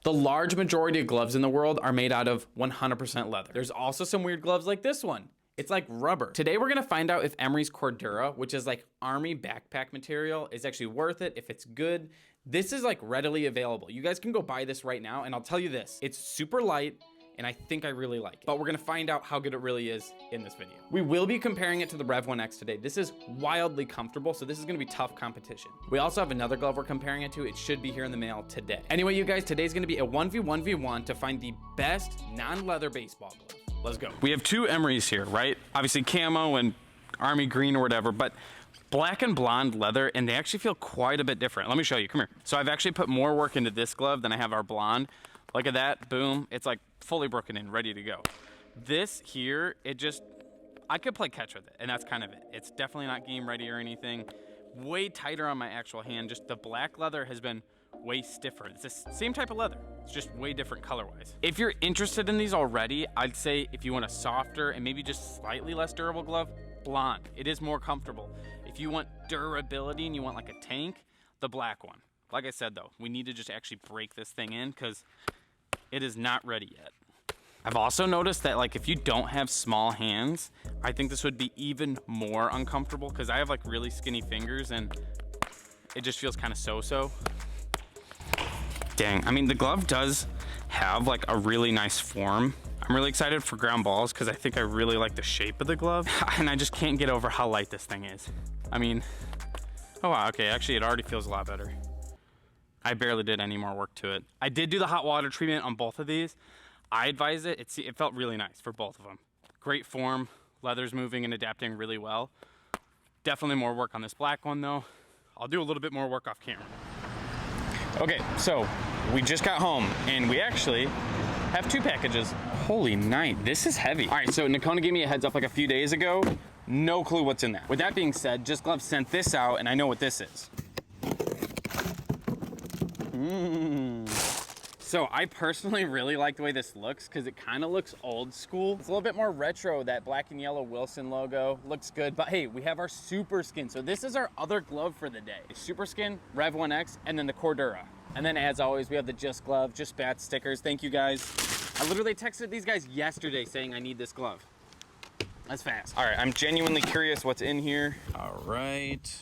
The large majority of gloves in the world are made out of 100% leather. There's also some weird gloves like this one. It's like rubber. Today we're gonna find out if Emery's Cordura, which is like army backpack material, is actually worth it, if it's good. This is like readily available. You guys can go buy this right now, and I'll tell you this, it's super light, and I think I really like it. But we're gonna find out how good it really is in this video. We will be comparing it to the Rev 1X today. This is wildly comfortable, so this is gonna be tough competition. We also have another glove we're comparing it to. It should be here in the mail today. Anyway, you guys, today's gonna be a 1v1v1 to find the best non-leather baseball glove. Let's go. We have two Emerys here, right? Obviously camo and army green or whatever, but black and blonde leather, and they actually feel quite a bit different. Let me show you, come here. So I've actually put more work into this glove than I have our blonde. Look at that, boom. It's like fully broken in, ready to go. This here, I could play catch with it, and that's kind of it. It's definitely not game ready or anything. Way tighter on my actual hand. Just the black leather has been way stiffer. It's the same type of leather. It's just way different color-wise. If you're interested in these already, I'd say if you want a softer and maybe just slightly less durable glove, blonde. It is more comfortable. If you want durability and you want like a tank, the black one. Like I said though, we need to just actually break this thing in because it is not ready yet. I've also noticed that like if you don't have small hands, I think this would be even more uncomfortable because I have like really skinny fingers and it just feels kind of so-so. Dang, I mean the glove does have like a really nice form. I'm really excited for ground balls because I think I really like the shape of the glove and I just can't get over how light this thing is. I mean, oh wow, okay, actually it already feels a lot better. I barely did any more work to it. I did do the hot water treatment on both of these. I advise it. It felt really nice for both of them. Great form, leather's moving and adapting really well. Definitely more work on this black one though. I'll do a little bit more work off camera. Okay, so we just got home and we actually have two packages. Holy night, this is heavy. All right, so Nakona gave me a heads up like a few days ago. No clue what's in that. With that being said, Just Gloves sent this out and I know what this is. So I personally really like the way this looks because it kind of looks old school. It's a little bit more retro. That black and yellow Wilson logo looks good. But hey, we have our Super Skin. So this is our other glove for the day. Super Skin, Rev 1X, and then the Cordura. And then as always, we have the Just Glove, Just Bat stickers. Thank you guys. I literally texted these guys yesterday saying I need this glove. That's fast. All right, I'm genuinely curious what's in here. All right.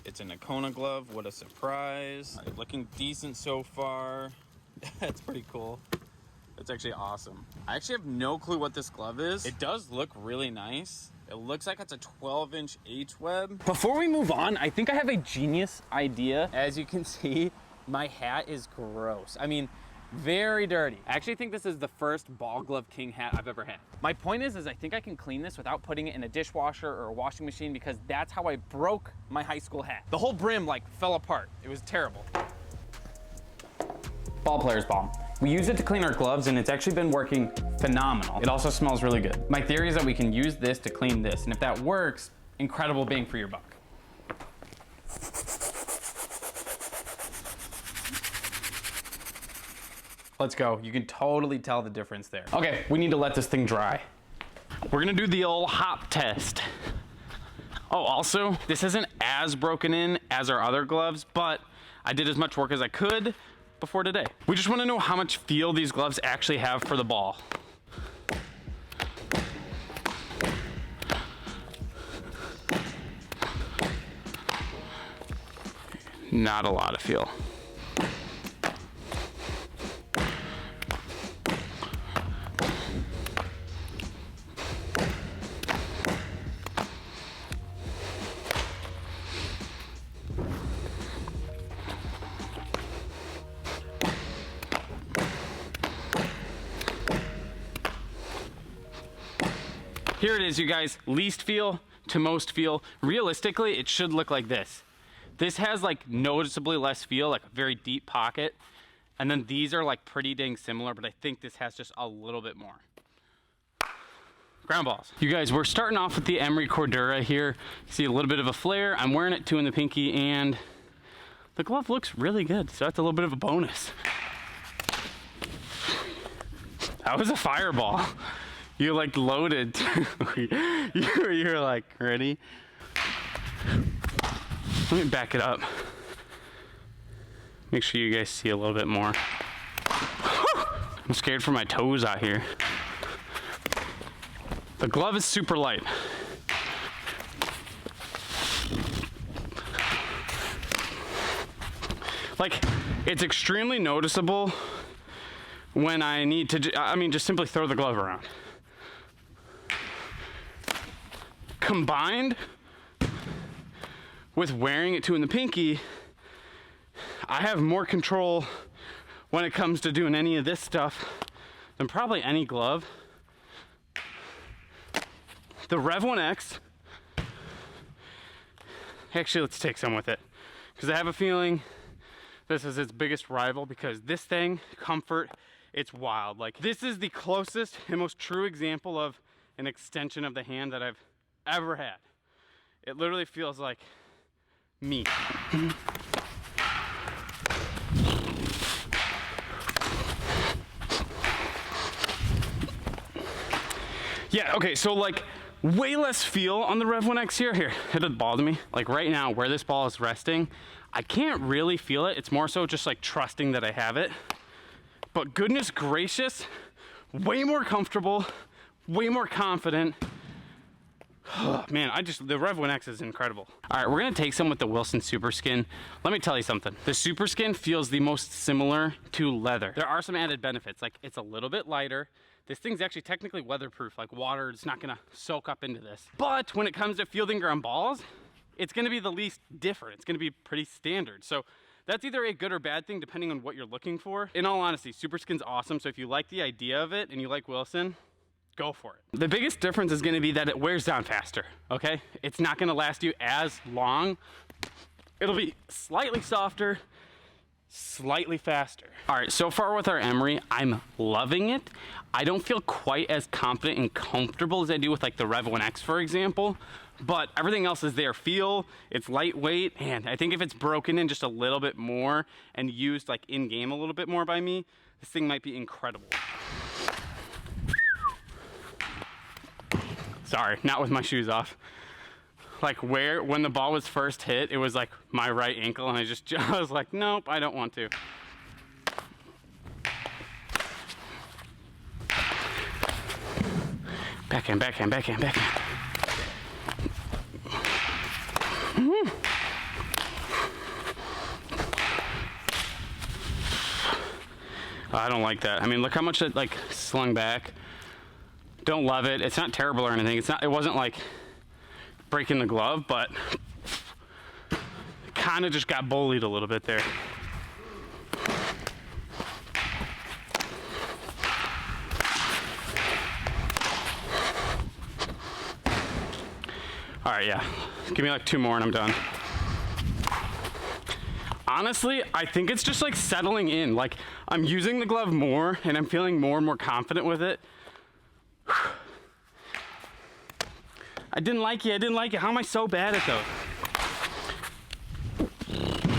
It's a Nakona glove. What a surprise. All right, looking decent so far. That's pretty cool. That's actually awesome. I actually have no clue what this glove is. It does look really nice. It looks like it's a 12-inch H-web. Before we move on, I think I have a genius idea. As you can see, my hat is gross. I mean, very dirty. I actually think this is the first ball glove king hat I've ever had. My point is I think I can clean this without putting it in a dishwasher or a washing machine because that's how I broke my high school hat. The whole brim like fell apart. It was terrible. Ball player's balm. We use it to clean our gloves and it's actually been working phenomenal. It also smells really good. My theory is that we can use this to clean this, and if that works, incredible bang for your buck. Let's go. You can totally tell the difference there. Okay, we need to let this thing dry. We're gonna do the old hop test. Oh, also, this isn't as broken in as our other gloves, but I did as much work as I could before today. We just wanna know how much feel these gloves actually have for the ball. Not a lot of feel. Here it is, you guys. Least feel to most feel. Realistically, it should look like this. This has like noticeably less feel, like a very deep pocket. And then these are like pretty dang similar, but I think this has just a little bit more. Ground balls. You guys, we're starting off with the Emery Cordura here. You see a little bit of a flare. I'm wearing it too in the pinky, and the glove looks really good. So that's a little bit of a bonus. That was a fireball. You like loaded. You're like, ready? Let me back it up. Make sure you guys see a little bit more. I'm scared for my toes out here. The glove is super light. Like, it's extremely noticeable when I need to, just simply throw the glove around. Combined with wearing it too in the pinky, I have more control when it comes to doing any of this stuff than probably any glove. The Rev 1X, actually let's take some with it, because I have a feeling this is its biggest rival, because this thing, comfort, it's wild. Like, this is the closest and most true example of an extension of the hand that I've ever had. It literally feels like me. Yeah, okay, so like way less feel on the Rev 1X here. Here, hit the ball to me. Like right now, where this ball is resting, I can't really feel it. It's more so just like trusting that I have it. But goodness gracious, way more comfortable, way more confident. Man, the Rev 1X is incredible. All right, we're gonna take some with the Wilson Super Skin. Let me tell you something. The Super Skin feels the most similar to leather. There are some added benefits, like it's a little bit lighter. This thing's actually technically weatherproof, like water, it's not gonna soak up into this. But when it comes to fielding ground balls, it's gonna be the least different. It's gonna be pretty standard. So that's either a good or bad thing depending on what you're looking for. In all honesty, Super Skin's awesome. So if you like the idea of it and you like Wilson, go for it. The biggest difference is gonna be that it wears down faster, okay? It's not gonna last you as long. It'll be slightly softer, slightly faster. All right, so far with our Emery, I'm loving it. I don't feel quite as confident and comfortable as I do with like the Rev 1X, for example, but everything else is there. Feel, it's lightweight, and I think if it's broken in just a little bit more and used like in game a little bit more by me, this thing might be incredible. Sorry, not with my shoes off. Like when the ball was first hit, it was like my right ankle, and I was like, nope, I don't want to. Backhand, backhand, backhand, backhand. I don't like that. I mean, look how much it like slung back. Don't love it. It's not terrible or anything. It wasn't like breaking the glove, but kind of just got bullied a little bit there. All right, yeah. Give me like 2 more and I'm done. Honestly, I think it's just like settling in. Like I'm using the glove more and I'm feeling more and more confident with it. I didn't like it. How am I so bad at those?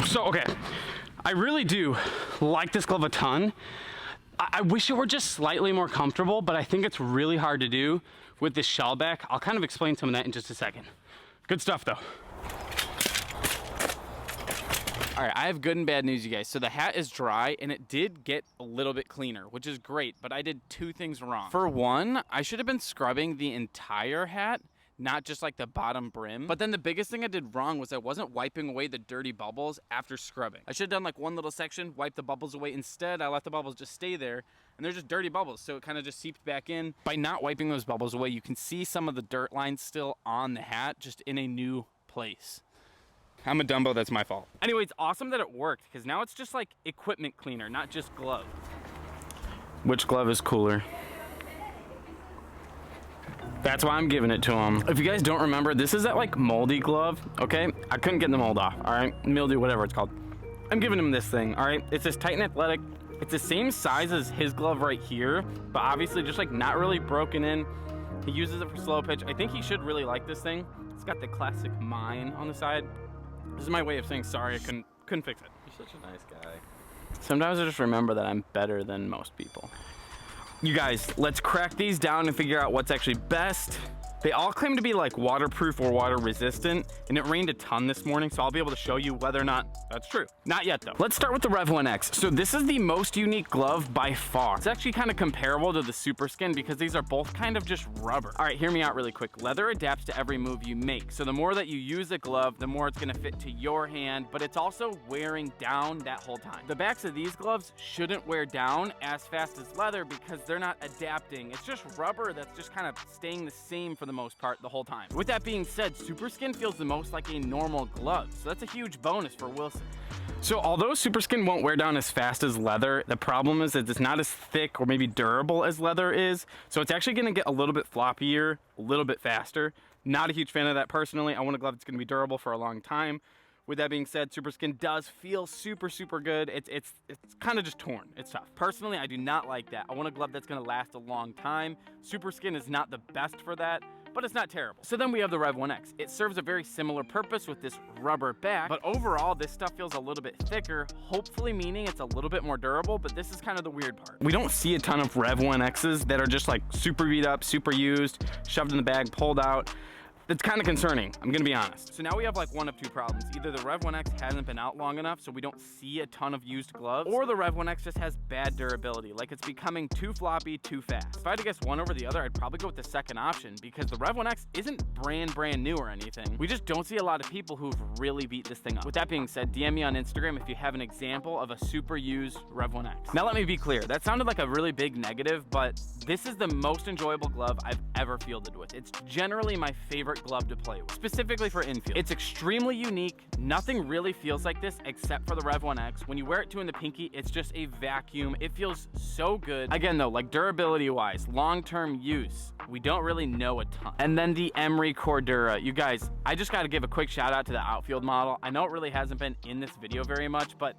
So, okay. I really do like this glove a ton. I wish it were just slightly more comfortable, but I think it's really hard to do with this shell back. I'll kind of explain some of that in just a second. Good stuff though. All right, I have good and bad news, you guys. So the hat is dry, and it did get a little bit cleaner, which is great, but I did 2 things wrong. For one, I should have been scrubbing the entire hat, not just like the bottom brim. But then the biggest thing I did wrong was I wasn't wiping away the dirty bubbles after scrubbing. I should have done like one little section, wipe the bubbles away. Instead, I let the bubbles just stay there, and they're just dirty bubbles, so it kind of just seeped back in. By not wiping those bubbles away, you can see some of the dirt lines still on the hat, just in a new place. I'm a Dumbo, that's my fault. Anyway, it's awesome that it worked, because now it's just like equipment cleaner, not just glove. Which glove is cooler? That's why I'm giving it to him. If you guys don't remember, this is that like moldy glove, okay? I couldn't get the mold off, all right? Mildew, whatever it's called. I'm giving him this thing, all right? It's this Tight and Athletic. It's the same size as his glove right here, but obviously just like not really broken in. He uses it for slow pitch. I think he should really like this thing. It's got the classic mine on the side. This is my way of saying sorry, I couldn't fix it. You're such a nice guy. Sometimes I just remember that I'm better than most people. You guys, let's crack these down and figure out what's actually best They all claim to be like waterproof or water resistant, and it rained a ton this morning, so I'll be able to show you whether or not that's true. Not yet though. Let's start with the Rev 1X. So this is the most unique glove by far. It's actually kind of comparable to the Super Skin because these are both kind of just rubber. All right, hear me out really quick. Leather adapts to every move you make. So the more that you use a glove, the more it's gonna fit to your hand, but it's also wearing down that whole time. The backs of these gloves shouldn't wear down as fast as leather because they're not adapting. It's just rubber that's just kind of staying the same for the most part the whole time. With that being said, Super Skin feels the most like a normal glove, so that's a huge bonus for Wilson. So although Super Skin won't wear down as fast as leather, the problem is that it's not as thick or maybe durable as leather is, so it's actually gonna get a little bit floppier, a little bit faster. Not a huge fan of that personally. I want a glove that's gonna be durable for a long time. With that being said, Super Skin does feel super, super good. It's kind of just torn. It's tough. Personally, I do not like that. I want a glove that's gonna last a long time. Super Skin is not the best for that, but it's not terrible. So then we have the Rev 1X. It serves a very similar purpose with this rubber back, but overall, this stuff feels a little bit thicker, hopefully meaning it's a little bit more durable, but this is kind of the weird part. We don't see a ton of Rev 1Xs that are just like super beat up, super used, shoved in the bag, pulled out. It's kind of concerning, I'm gonna be honest. So now we have like one of two problems. Either the Rev 1X hasn't been out long enough so we don't see a ton of used gloves, or the Rev 1X just has bad durability, like it's becoming too floppy too fast. If I had to guess one over the other, I'd probably go with the second option because the Rev 1X isn't brand new or anything. We just don't see a lot of people who've really beat this thing up. With that being said, DM me on Instagram if you have an example of a super used Rev 1X. Now let me be clear, that sounded like a really big negative, but this is the most enjoyable glove I've ever fielded with. It's generally my favorite glove to play with, specifically for infield. It's extremely unique. Nothing really feels like this except for the Rev 1X. When you wear it two in the pinky, it's just a vacuum. It feels so good. Again though, like durability wise, long-term use, we don't really know a ton. And then the Emery Cordura. You guys, I just gotta give a quick shout out to the outfield model. I know it really hasn't been in this video very much, but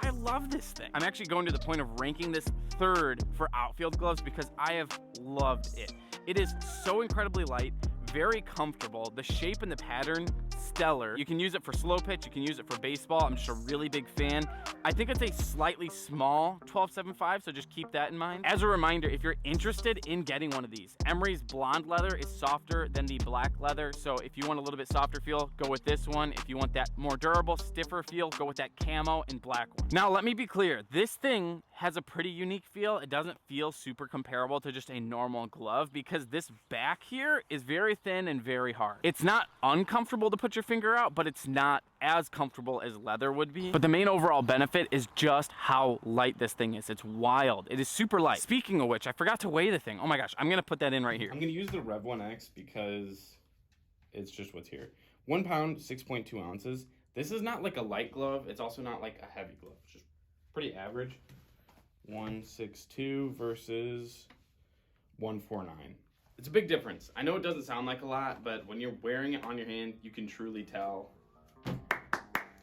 I love this thing. I'm actually going to the point of ranking this third for outfield gloves because I have loved it. It is so incredibly light, very comfortable. The shape and the pattern, stellar. You can use it for slow pitch, you can use it for baseball. I'm just a really big fan. I think it's a slightly small 12.75, so just keep that in mind. As a reminder, if you're interested in getting one of these, Emery's blonde leather is softer than the black leather, so if you want a little bit softer feel, go with this one. If you want that more durable, stiffer feel, go with that camo and black one. Now, let me be clear. This thing has a pretty unique feel. It doesn't feel super comparable to just a normal glove because this back here is very thin and very hard. It's not uncomfortable to put your finger out, but it's not as comfortable as leather would be. But the main overall benefit is just how light this thing is. It's wild. It is super light. Speaking of which, I forgot to weigh the thing. Oh my gosh, I'm gonna put that in right here. I'm gonna use the Rev 1X because it's just what's here. 1 pound, 6.2 ounces. This is not like a light glove. It's also not like a heavy glove. It's just pretty average. 162 versus 149. It's a big difference. I know it doesn't sound like a lot, but when you're wearing it on your hand, you can truly tell.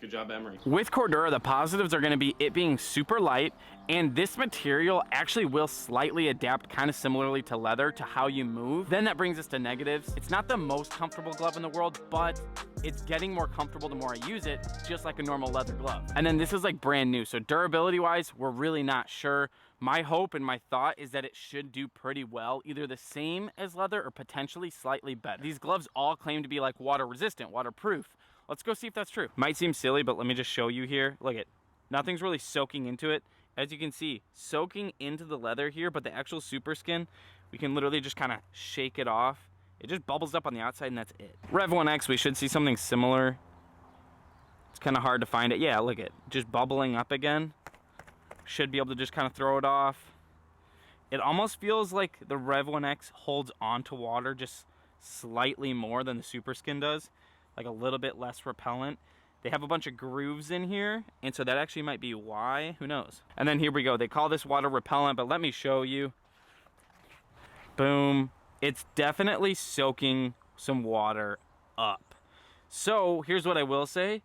Good job, Emery. With Cordura, the positives are gonna be it being super light, and this material actually will slightly adapt kind of similarly to leather to how you move. Then that brings us to negatives. It's not the most comfortable glove in the world, but it's getting more comfortable the more I use it, just like a normal leather glove. And then this is like brand new, so durability wise, we're really not sure. My hope and my thought is that it should do pretty well, either the same as leather or potentially slightly better. These gloves all claim to be like water resistant, waterproof. Let's go see if that's true. Might seem silly, but let me just show you here. Look at, nothing's really soaking into it. As you can see, soaking into the leather here, but the actual Super Skin, we can literally just kind of shake it off. It just bubbles up on the outside and that's it. Rev 1X, we should see something similar. It's kind of hard to find it. Yeah, look at, just bubbling up again. Should be able to just kind of throw it off. It almost feels like the Rev 1X holds onto water just slightly more than the Super Skin does. Like a little bit less repellent. They have a bunch of grooves in here, and so that actually might be why, who knows. And then here we go, they call this water repellent, but let me show you. Boom, it's definitely soaking some water up. So here's what I will say,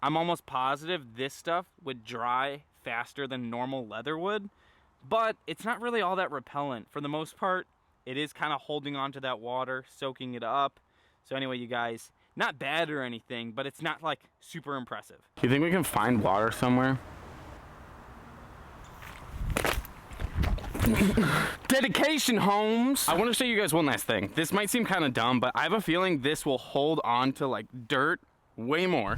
I'm almost positive this stuff would dry faster than normal leather would, but it's not really all that repellent. For the most part, it is kind of holding on to that water, soaking it up. So anyway, you guys, not bad or anything, but it's not like super impressive. Do you think we can find water somewhere? Dedication, Holmes. I want to show you guys one last thing. This might seem kind of dumb, but I have a feeling this will hold on to like dirt way more.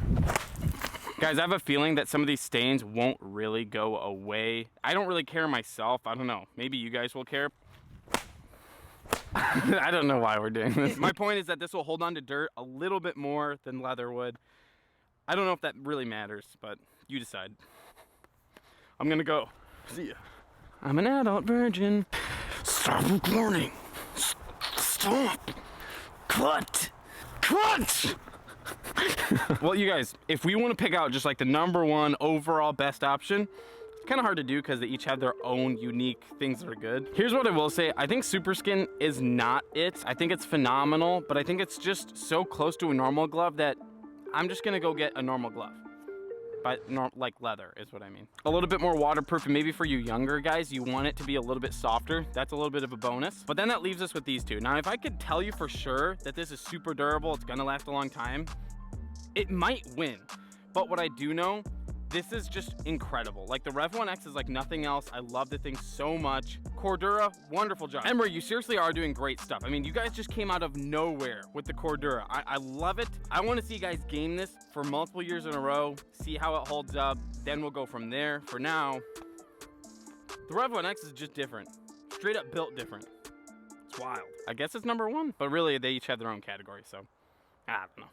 Guys, I have a feeling that some of these stains won't really go away. I don't really care myself. I don't know. Maybe you guys will care. I don't know why we're doing this. My point is that this will hold on to dirt a little bit more than leather would. I don't know if that really matters, but you decide. I'm gonna go. See ya. I'm an adult virgin. Stop recording. Stop. Cut. Cut. Well, you guys, if we want to pick out just like the #1 overall best option, it's kind of hard to do because they each have their own unique things that are good. Here's what I will say. I think Super Skin is not it. I think it's phenomenal, but I think it's just so close to a normal glove that I'm just going to go get a normal glove. But like leather is what I mean. A little bit more waterproof, and maybe for you younger guys, you want it to be a little bit softer. That's a little bit of a bonus. But then that leaves us with these two. Now, if I could tell you for sure that this is super durable, it's gonna last a long time, it might win. But what I do know, this is just incredible. Like the Rev 1X is like nothing else. I love the thing so much. Cordura, wonderful job. Emery, you seriously are doing great stuff. I mean, you guys just came out of nowhere with the Cordura. I love it. I want to see you guys game this for multiple years in a row, see how it holds up, then we'll go from there. For now, the Rev 1X is just different. Straight up built different. It's wild. I guess it's #1, but really they each have their own category, so I don't know.